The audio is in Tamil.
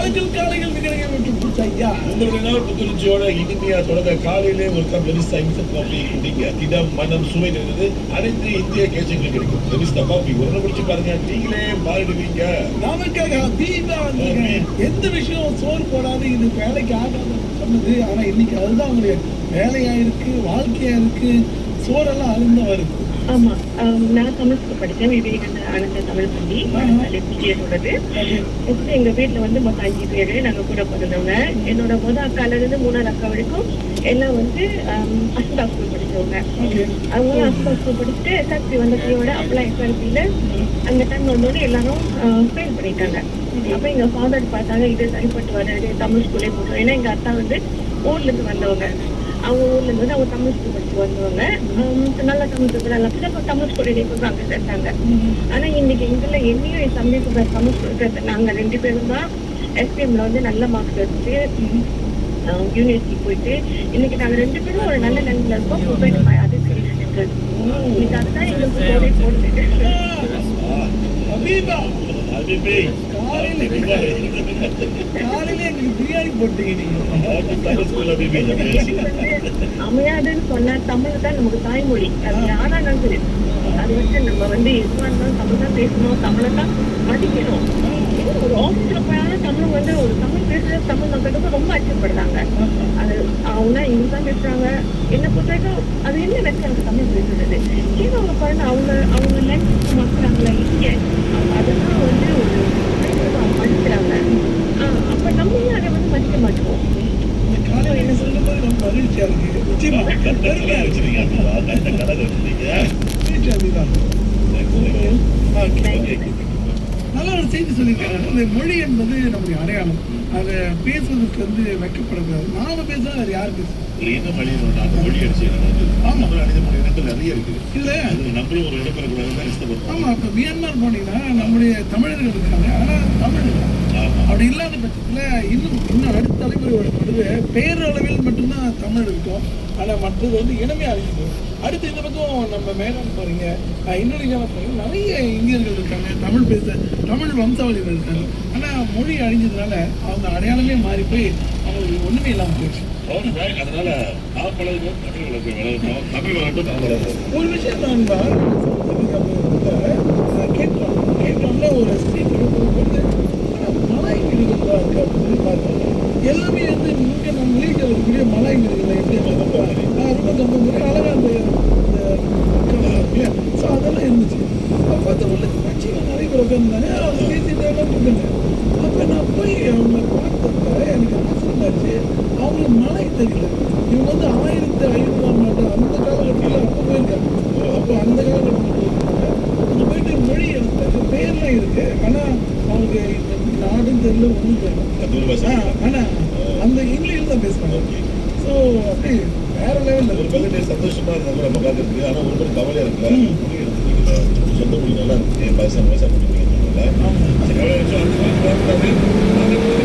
காஜல் காலையில் விக்கிரகம் விட்டு பிடிச்ச ஐயா. உங்களுடைய நாள் புத்துணர்ச்சியோட இனிமையா தொடங்க காலையிலே ஒரு கப் லெவிஸ்டா இன்ஸ்டன்ட் காஃபி குடிங்க. இடம், மனம், சுவை நிறைந்தது அனைத்து இந்திய கேசங்களும் கிடைக்கும். லெவிஸ்டா காஃபி ஒரு குடிச்சு பாருங்க, நீங்களே மாறிடுவீங்க. நமக்காக தீபா எந்த விஷயம் சோறு போடாது இது வேலைக்கு ஆகாது சொன்னது. ஆனா இன்னைக்கு அதுதான் அவங்களுடைய வேலையா இருக்கு, வாழ்க்கையா இருக்கு. சோறெல்லாம் அருந்தா வருது. ஆமா, நான் தமிழ் ஸ்கூல் படித்தேன். விவேகானந்த தமிழ் பள்ளி பிஜியோடது. எங்க வீட்டுல வந்து மொத்தம் 5 பேரு. நாங்க கூட பிறந்தவங்க. என்னோட முதல் அக்கால இருந்து 3ஆவது அக்கா வரைக்கும் எல்லாம் வந்து அஸ்தா ஸ்கூல் படிச்சவங்க. அவங்களும் அஸ்தா ஸ்கூல் படிச்சுட்டு எஸ்ஆர்பி வந்த கையோட அப்பெல்லாம் எஸ்ஆர்பியில அந்த டைம் வந்தோடனே எல்லாரும் ஃபெயில் பண்ணிட்டாங்க. அப்ப எங்க ஃபாதர் பார்த்தாங்க, இது சரிப்பட்டு வராது, தமிழ் ஸ்கூலே போட்டோம். ஏன்னா எங்க அத்தா வந்து ஊர்ல இருந்து வந்தவங்க. அவங்க ஊர்ல இருந்து அவங்க தமிழ் ஸ்கூல் படிச்சு வந்தவங்க. நல்லா தமிழ் நல்லா தமிழ் ஸ்கூல் அங்க சேர்த்தாங்க. ஆனா இன்னைக்கு இதுல என்னையும் என் தம்பிக்கு தமிழ் ஸ்கூல் நாங்க 2 பேரும் தான் எஸ்பிஎம்ல வந்து நல்ல மார்க்ஸ் எடுத்து யூனிவர்சிட்டி போயிட்டு இன்னைக்கு நாங்க 2 பேரும் ஒரு நல்ல நிலைமையில இருக்கோம். அது சரி இன்னைக்கு அதுதான் எங்களுக்கு போதே போடுது. அமையாதுன்னு சொன்னா தமிழ் தான் நமக்கு தாய்மொழி. அது யாராலும் சரி, அது வந்து நம்ம வந்து எதுவாக இருந்தாலும் தமிழ் தான் பேசணும், தமிழை தான் மதிக்கணும். ஒரு ஆஃபீஸ்ல போயாலும் தமிழ் வந்து ஒரு தமிழ் பேசுறது தமிழ் மக்களுக்கு ரொம்ப அச்சப்படுறாங்க. அது அவங்க இங்க தான் பேசுறாங்க. என்ன பொறுத்த வரைக்கும் அது என்ன வச்சு எனக்கு தமிழ் பேசுறது ஏன்னா அவங்க பாருங்க அவங்க லேங்குவேஜ் மாத்துறாங்களா இங்கே அதெல்லாம் வந்து ஒரு மதிக்கிறாங்க. அப்ப நம்ம அதை வந்து மதிக்க மாட்டோம். என்ன சொல்லும்போது ரொம்ப மகிழ்ச்சியா இருக்கு. நிச்சயமா நல்ல ஒரு செய்தி சொல்லியிருக்காங்க. அந்த மொழி என்பது நம்முடைய அடையாளம். அதை பேசுவதற்கு வந்து வைக்கப்படக்கூடாது. நாம பேசுனா அது யாரு பேசும்? என்ன மொழி மொழி அடிச்சு அடித்த மொழி இடத்துல நிறைய இருக்குது. இல்ல நம்மளும் ஒரு இடம் பெறக்கூடாது இஷ்டப்படுறோம். ஆமா, இப்ப மியான்மர் போனீங்கன்னா நம்முடைய தமிழர்கள் இருக்காங்க. ஆனா தமிழ் அப்படி இல்லாத பட்சத்துல இன்னும் அடுத்த தலைமுறையோட பொழுது பேரளவில் மட்டும்தான் தமிழ் இருக்கும். ஆனா மற்றது வந்து இனமே அழிஞ்சு. அடுத்து இந்த பக்கம் நம்ம மேடம் பாருங்க, இந்தோனேஷியாவில் பாருங்க, நிறைய இந்தியர்கள் இருக்காங்க, தமிழ் வம்சாவளிகள் இருக்காங்க. ஆனா மொழி அழிஞ்சதுனால அவங்க அடையாளமே மாறி போய் அவங்களுக்கு ஒண்ணுமே இல்லாம போயிடுச்சு. அதனால தமிழ் ஒரு விஷயம் நான் கேட்கலாம்ல ஒரு ஸ்ட்ரீட் போகும்போது மலாய் வீடுகள் தான் இருக்கு அப்படின்னு பார்த்தோம். எல்லாமே வந்து இங்கே நம்ம வீட்டில் இருக்கக்கூடிய மலாய் வீடுகளை எப்படி ரொம்ப ரொம்ப அழகாக அந்த ஸோ அதெல்லாம் இருந்துச்சு. அப்போ பார்த்த உள்ள கட்சிகள் நிறைய பேர் உட்காந்துருந்தாங்க. அவங்க பேசிட்டு இருக்காங்க. அப்போ நான் போய் அவங்க பார்த்தப்ப எனக்கு ஆச்சரியமாச்சு. அவங்களுக்கு மலாய் தெரியல. இவங்க வந்து 1500 அந்த காலகட்டத்தில் அப்போ போயிருக்காங்க. அப்போ அந்த காலகட்டத்தில் போயிருக்காங்க. அங்கே போயிட்டு மொழி எனக்கு பேர்லாம் இருக்கு. ஆனால் அவங்க இந்த நாடும் தெரியல, ஒன்றும் தெரியல. ஆனால் அந்த இங்கிலீஷ் தான் பேசுவாங்க. ஸோ அப்படி வேற லெவலில் ஒரு பகுதி சந்தோஷமா இருந்தாங்க நம்ம பார்க்கறதுக்கு. ஆனால் ஒரு பேர் கவலையா இருக்குல்ல, மொழி எடுத்துக்கிட்டு சொந்த மொழி நல்லா இருக்கு. என் பாசம் முடிக்கிறதுல கவலை